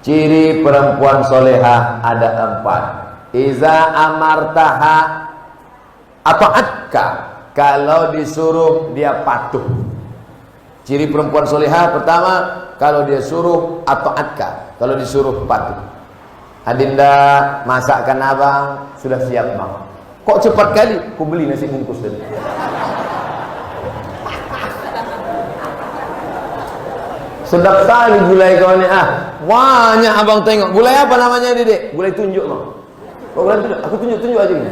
Ciri perempuan solehah ada 4. Iza amartaha ata'atka, kalau disuruh dia patuh. Ciri perempuan solehah pertama, kalau dia suruh ata'atka, kalau disuruh patuh. Adinda, masakan abang sudah siap bang. Kok cepat kali? Ku beli nasi bungkus tadi. Sedap sekali gulai kau ni. Banyak abang tengok. Gulai apa namanya Dedek? Gulai tunjuk bang. Kau gulai tunjuk? Aku tunjuk aja ni.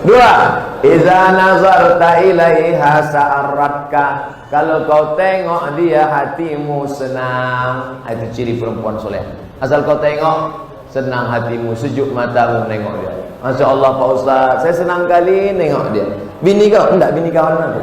Dua, iza nazarta ilaiha sa'aratka, kalau kau tengok dia hatimu senang. Itu ciri perempuan soleh. Asal kau tengok senang hatimu, sejuk matamu nengok dia. Masya Allah Pak Ustaz, saya senang kali nengok dia. Bini kau? Enggak, bini kawan aku.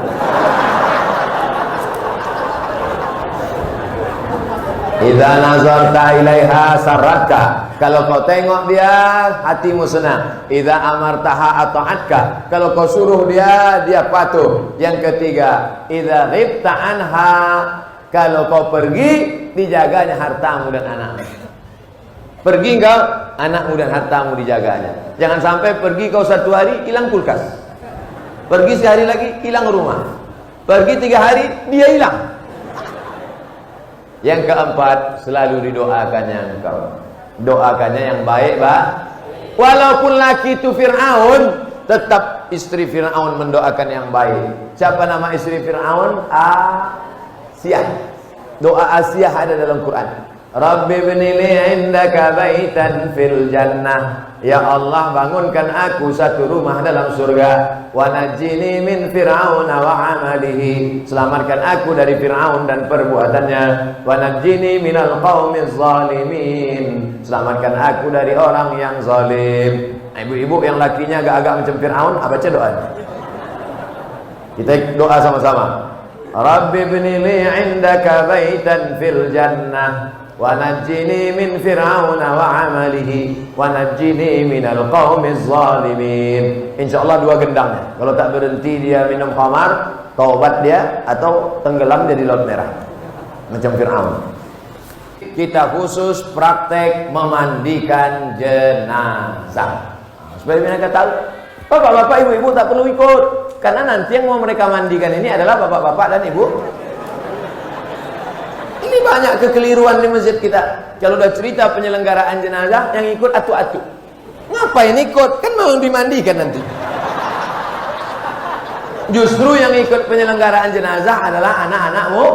Idza nazarta ilaiha sarratka, kalau kau tengok dia hatimu senang. Idza amartaha ata'atka, kalau kau suruh dia patuh. Yang ketiga, idza ghibta anha, kalau kau pergi dijaganya hartamu dan anakmu. Pergi kau, anakmu dan hartamu dijaganya. Jangan sampai pergi kau 1 hari hilang kulkas, pergi sehari lagi hilang rumah, pergi 3 hari dia hilang. Yang keempat, selalu didoakannya engkau. Doakannya yang baik, Pak. Walaupun laki itu Fir'aun, tetap istri Fir'aun mendoakan yang baik. Siapa nama istri Fir'aun? Asiyah. Doa Asiyah ada dalam Quran. Rabbi ibnili indaka baitan fil jannah. Ya Allah, bangunkan aku satu rumah dalam surga. Wa najjini min fir'aun wa 'amalihi, selamatkan aku dari Fir'aun dan perbuatannya. Wa najjini minal qaumiz zalimin, selamatkan aku dari orang yang zalim. Ibu-ibu yang lakinya agak-agak macam Fir'aun, baca doa. Kita doa sama-sama. Rabbi ibnili indaka baitan fil jannah wa najjini min fir'auna wa 'amalihi wa najjini minal qaumiz zalimin. Insyaallah 2 gendangnya. Kalau tak berhenti dia minum khamar, taubat dia, atau tenggelam dia di laut merah macam Fir'aun. Kita khusus praktek memandikan jenazah. Supaya mereka tahu, bapak-bapak, ibu-ibu tak perlu ikut, karena nanti yang mau mereka mandikan ini adalah bapak-bapak dan ibu. Ini banyak kekeliruan di masjid kita. Kalau udah cerita penyelenggaraan jenazah, yang ikut atu-atu. Ngapain ikut? Kan mau dimandikan nanti. Justru yang ikut penyelenggaraan jenazah adalah anak-anakmu,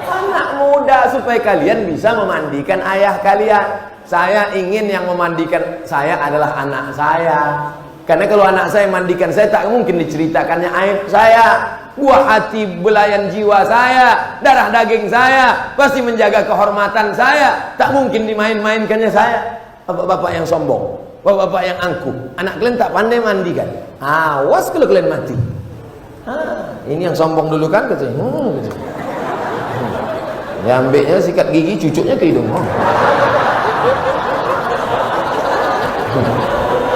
anak muda, supaya kalian bisa memandikan ayah kalian. Saya ingin yang memandikan saya adalah anak saya. Karena kalau anak saya mandikan saya, tak mungkin diceritakannya aib saya, buah hati belayan jiwa saya, darah daging saya, pasti menjaga kehormatan saya, tak mungkin dimain-mainkannya saya. Bapak-bapak yang sombong, bapak-bapak yang angkuh, anak kalian tak pandai mandikan, awas kalau kalian mati. Ini yang sombong dulu kan, katanya. Ya ambilnya sikat gigi, cucuknya ke hidung.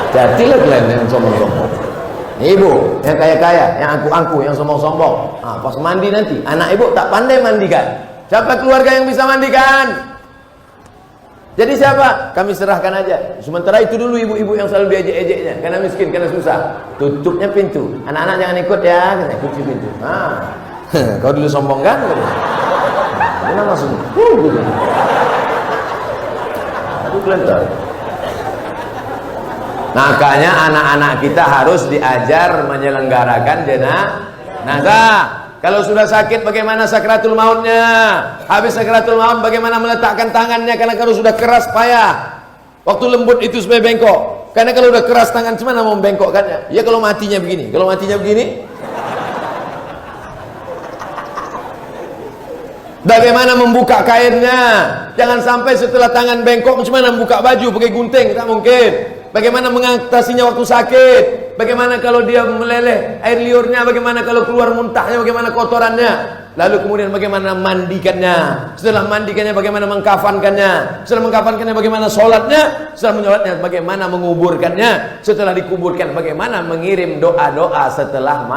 Jadilah kalian yang sombong-sombong. Ibu yang kaya-kaya, yang angkuh-angkuh, yang sombong-sombong, pas mandi nanti anak ibu tak pandai mandikan. Siapa keluarga yang bisa mandikan? Jadi siapa? Kami serahkan aja. Sementara itu dulu ibu-ibu yang selalu diejek-ejeknya, karena miskin, karena susah. Tutupnya pintu. Anak-anak jangan ikut ya, kunci pintu. Kau dulu sombong kan? Mana langsung? Gitu. Aduh, kalian tahu. Makanya anak-anak kita harus diajar menyelenggarakan jenazah. Kalau sudah sakit, bagaimana sakratul mautnya? Habis sakratul maut, bagaimana meletakkan tangannya? Karena kalau sudah keras payah. Waktu lembut itu supaya bengkok. Karena kalau sudah keras tangan, gimana mau membengkokkannya? Ya kalau matinya begini. Kalau matinya begini, bagaimana membuka kainnya? Jangan sampai setelah tangan bengkok, gimana membuka baju pakai gunting? Tak mungkin. Bagaimana mengatasinya waktu sakit? Bagaimana kalau dia meleleh air liurnya? Bagaimana kalau keluar muntahnya? Bagaimana kotorannya? Lalu kemudian bagaimana mandikannya? Setelah mandikannya bagaimana mengkafankannya? Setelah mengkafankannya bagaimana sholatnya? Setelah menyolatnya bagaimana menguburkannya? Setelah dikuburkan bagaimana mengirim doa-doa setelah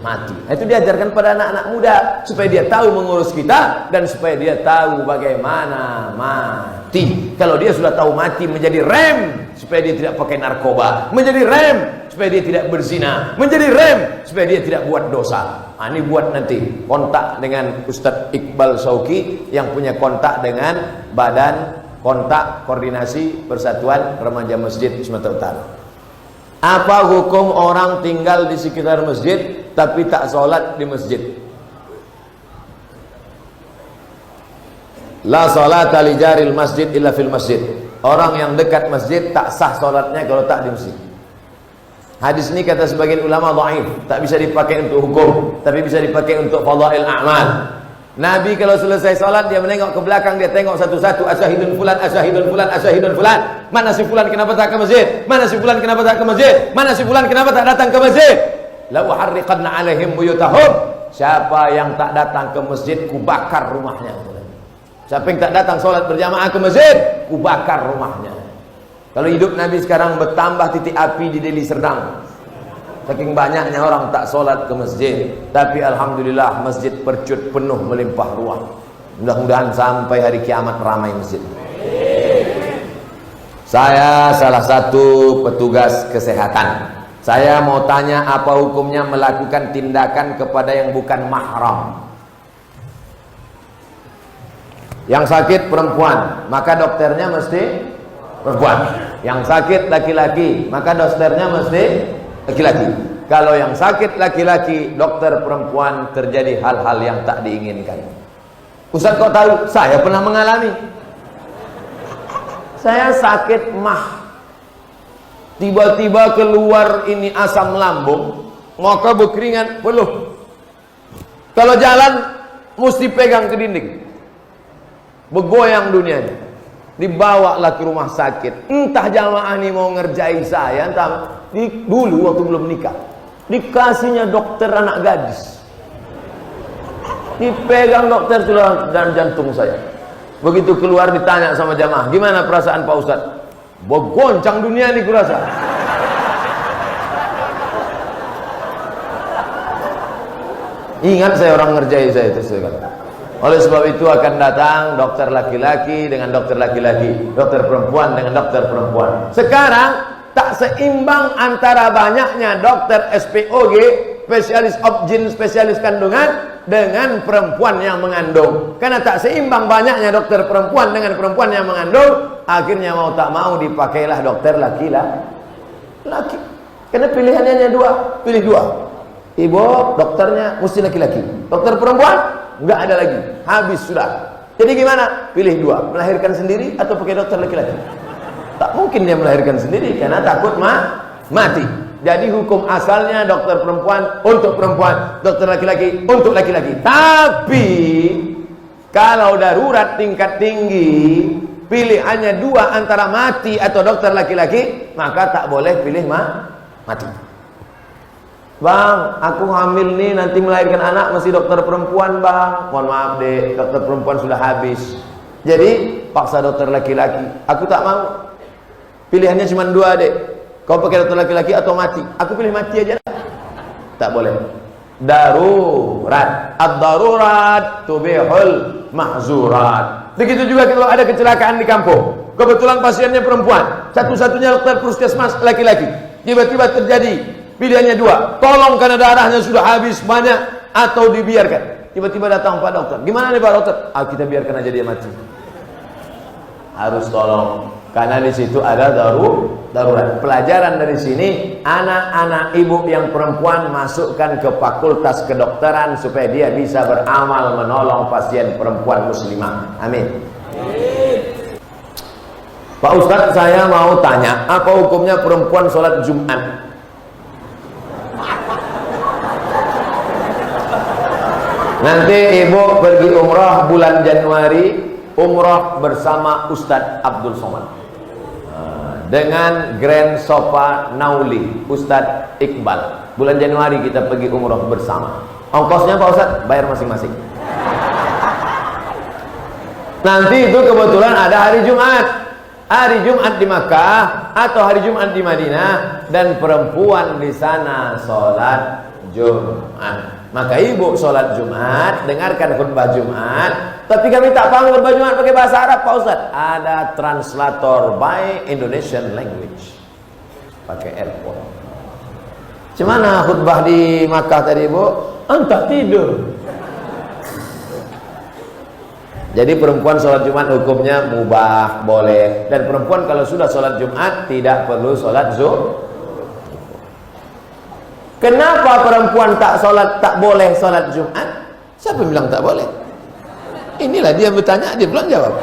mati. Nah, itu diajarkan pada anak-anak muda supaya dia tahu mengurus kita dan supaya dia tahu bagaimana mati. Kalau dia sudah tahu mati, menjadi rem supaya dia tidak pakai narkoba, menjadi rem supaya dia tidak berzina, menjadi rem supaya dia tidak buat dosa. Nah, ini buat nanti kontak dengan Ustadz Iqbal Sauki yang punya kontak dengan Badan Kontak Koordinasi Persatuan Remaja Masjid Sumatera Utara. Apa hukum orang tinggal di sekitar masjid tapi tak sholat di masjid? La sholata li jaril masjid illa fil masjid. Orang yang dekat masjid tak sah sholatnya kalau tak di masjid. Hadis ini kata sebagian ulama dhaif, tak bisa dipakai untuk hukum, tapi bisa dipakai untuk fadail a'mal. Nabi kalau selesai sholat dia menengok ke belakang, dia tengok satu-satu, asyahidun fulan, asyahidun fulan, asyahidun fulan. Mana si fulan kenapa tak ke masjid? Mana si fulan kenapa tak ke masjid? Mana si fulan kenapa tak datang ke masjid? La uharriqanna alaihim buyutahum. Siapa yang tak datang ke masjid, ku bakar rumahnya. Siapa yang tak datang sholat berjamaah ke masjid, ku bakar rumahnya. Kalau hidup Nabi sekarang bertambah titik api di Deli Serdang. Saking banyaknya orang tak sholat ke masjid. Tapi alhamdulillah masjid percut penuh melimpah ruah. Mudah-mudahan sampai hari kiamat ramai masjid. Saya salah satu petugas kesehatan. Saya mau tanya apa hukumnya melakukan tindakan kepada yang bukan mahram. Yang sakit perempuan, maka dokternya mesti perempuan. Yang sakit laki-laki, maka dokternya mesti laki-laki. Kalau yang sakit laki-laki, dokter perempuan, terjadi hal-hal yang tak diinginkan. Ustaz kok tahu? Saya pernah mengalami. Saya sakit mah, tiba-tiba keluar ini asam lambung, maka berkeringat peluh. Kalau jalan mesti pegang ke dinding, bergoyang dunianya. Dibawalah ke rumah sakit. Entah jamaah ini mau ngerjai saya, entah dulu waktu belum nikah, dikasihnya dokter anak gadis. Dipegang dokter tulang dan jantung saya. Begitu keluar ditanya sama jamaah, gimana perasaan Pak Ustadz? Begoncang dunia nih kurasa. Ingat saya orang ngerjai saya itu saya kata. Oleh sebab itu akan datang dokter laki-laki dengan dokter laki-laki, dokter perempuan dengan dokter perempuan. Sekarang tak seimbang antara banyaknya dokter SPOG, spesialis obgyn, spesialis kandungan, dengan perempuan yang mengandung. Karena tak seimbang banyaknya dokter perempuan dengan perempuan yang mengandung, akhirnya mau tak mau dipakailah dokter laki-laki. Karena pilihannya hanya dua, pilih dua. Ibu dokternya mesti laki-laki, dokter perempuan enggak ada lagi, habis sudah. Jadi gimana? Pilih dua, melahirkan sendiri atau pakai dokter laki-laki. Tak mungkin dia melahirkan sendiri karena takut mati. Jadi hukum asalnya dokter perempuan untuk perempuan, dokter laki-laki untuk laki-laki. Tapi kalau darurat tingkat tinggi, pilihannya dua antara mati atau dokter laki-laki, maka tak boleh pilih mati. Bang, aku hamil nih, nanti melahirkan anak mesti dokter perempuan bang. Mohon maaf dek, dokter perempuan sudah habis. Jadi paksa dokter laki-laki. Aku tak mau. Pilihannya cuma dua dek. Kau pakai dokter laki-laki atau mati? Aku pilih mati aja. Tak boleh. Darurat. Ad-darurat tubihul mahzurat. Begitu juga kalau ada kecelakaan di kampung. Kebetulan pasiennya perempuan. Satu-satunya dokter puskesmas laki-laki. Tiba-tiba terjadi. Pilihannya dua, tolong karena darahnya sudah habis banyak, atau dibiarkan. Tiba-tiba datang Pak Dokter, gimana nih Pak Dokter? Kita biarkan aja dia mati. Harus tolong, karena di situ ada darurat. Pelajaran dari sini, anak-anak ibu yang perempuan masukkan ke fakultas kedokteran supaya dia bisa beramal menolong pasien perempuan muslimah. Amin. Pak Ustadz, saya mau tanya, apa hukumnya perempuan sholat Jumat? Nanti ibu pergi umrah bulan Januari, umrah bersama Ustadz Abdul Somad dengan Grand Sofa Nauli Ustadz Iqbal. Bulan Januari kita pergi umrah bersama. Ongkosnya Pak Ustadz bayar masing-masing. Nanti itu kebetulan ada hari Jumat. Hari Jumat di Makkah atau hari Jumat di Madinah, dan perempuan di sana sholat Jumat. Maka ibu sholat Jumat, dengarkan khutbah Jumat. Tapi kami tak paham khutbah Jumat pakai bahasa Arab, Pak Ustaz. Ada translator by Indonesian language, pakai airport. Gimana khutbah di Makkah tadi, Bu? Entah tidur. Jadi perempuan sholat Jumat hukumnya mubah, boleh. Dan perempuan kalau sudah sholat Jumat tidak perlu sholat zuhur. Kenapa perempuan tak boleh sholat Jumat? Siapa bilang tak boleh? Inilah dia bertanya, dia belum jawab.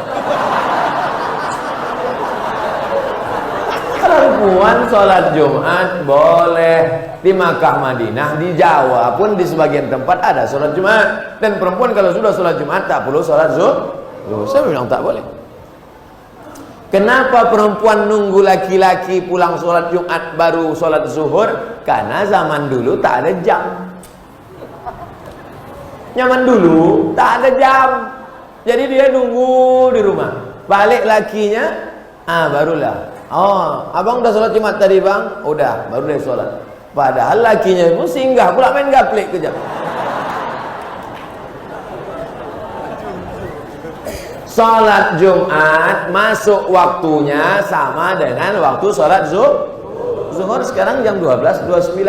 Perempuan sholat Jumat boleh. Di Makkah, Madinah, di Jawa pun di sebagian tempat ada sholat Jumat. Dan perempuan kalau sudah sholat Jumat tak perlu sholat zuhur. Siapa bilang tak boleh? Kenapa perempuan nunggu laki-laki pulang sholat Jumat baru sholat zuhur? Karena zaman dulu tak ada jam. Zaman dulu tak ada jam. Jadi dia nunggu di rumah. Balik lakinya, barulah. Oh, abang udah sholat Jumat tadi bang? Udah, baru dia sholat. Padahal lakinya itu singgah pula main gaplek kejap. Sholat Jumat masuk waktunya sama dengan waktu sholat zuhur. Sekarang jam 12.29.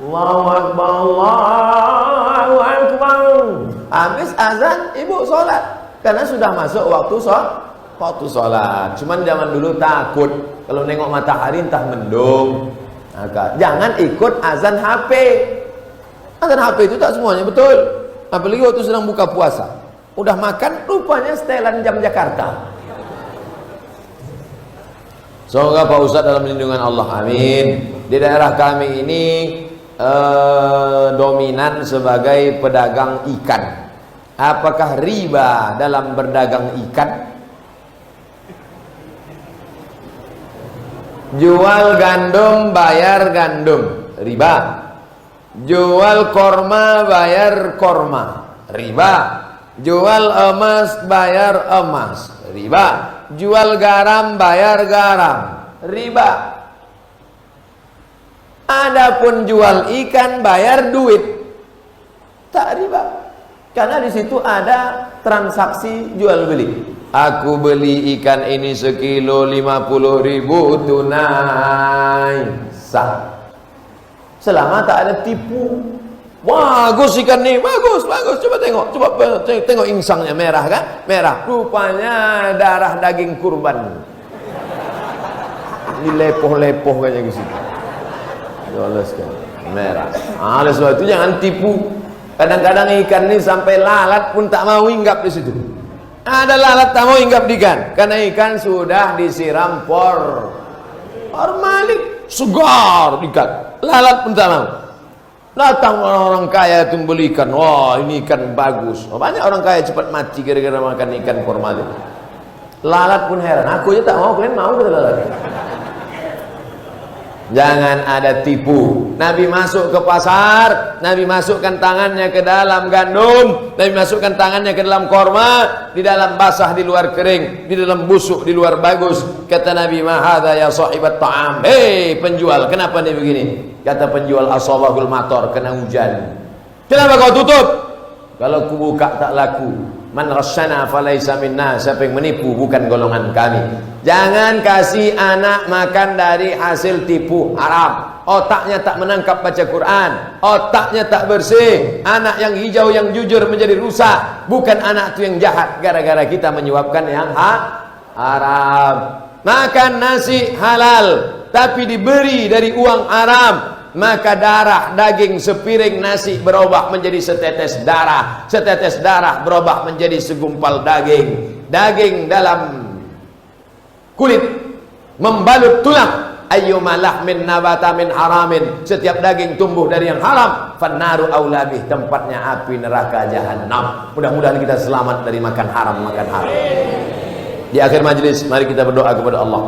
Allahu Akbar, Allahu Akbar. Habis azan, ibu sholat. Karena sudah masuk waktu sholat. Cuman zaman dulu takut. Kalau nengok matahari entah mendung. Maka jangan ikut azan HP. Azan HP itu tak semuanya betul. Apalagi waktu sedang buka puasa. Udah makan, rupanya setelan jam Jakarta. Semoga Pak Ustadz dalam lindungan Allah, amin. Di daerah kami ini dominan sebagai pedagang ikan. Apakah riba dalam berdagang ikan? Jual gandum bayar gandum, riba. Jual korma bayar korma, riba. Jual emas bayar emas, riba. Jual garam bayar garam, riba. Adapun jual ikan bayar duit, tak riba. Karena di situ ada transaksi jual beli. Aku beli ikan ini sekilo 50.000 tunai, sah. Selama tak ada tipu. Bagus ikan nih, bagus. Coba tengok insangnya merah kan? Merah. Rupanya darah daging kurban. Dilepoh-lepoh kayaknya ke situ. Jelas kan? Merah. Oleh sebab itu jangan tipu. Kadang-kadang ikan ini sampai lalat pun tak mau hinggap di situ. Ada lalat tak mau hinggap di ikan karena ikan sudah disiram formalin, segar ikan. Lalat pun tak mau. Datang orang kaya itu beli ikan. Wah, ini ikan bagus. Banyak orang kaya cepat mati gara-gara makan ikan formalin. Lalat pun heran. Aku aja tak mau, kalian mau kata lalat. Jangan ada tipu. Nabi masuk ke pasar, Nabi masukkan tangannya ke dalam gandum, Nabi masukkan tangannya ke dalam korma, di dalam basah, di luar kering, di dalam busuk, di luar bagus. Kata Nabi, "Ma hadza ya sahibat ta'am." Hei penjual, kenapa nih begini? Kata penjual, "Asabahul matar, kena hujan." Kenapa kau tutup? Kalau ku buka tak laku. Man rasyana falaisa minna. Siapa yang menipu bukan golongan kami. Jangan kasih anak makan dari hasil tipu haram. Otaknya tak menangkap baca Quran, otaknya tak bersih. Anak yang hijau yang jujur menjadi rusak. Bukan anak itu yang jahat gara-gara kita menyuapkan yang haram. Makan nasi halal tapi diberi dari uang haram, maka darah daging sepiring nasi berubah menjadi setetes darah, setetes darah berubah menjadi segumpal daging, daging dalam kulit membalut tulang. Ayyuma lahmin nabata min haramin, setiap daging tumbuh dari yang haram, fannaru aula bih, tempatnya api neraka jahanam. Mudah-mudahan kita selamat dari makan haram. Di akhir majlis mari kita berdoa kepada Allah.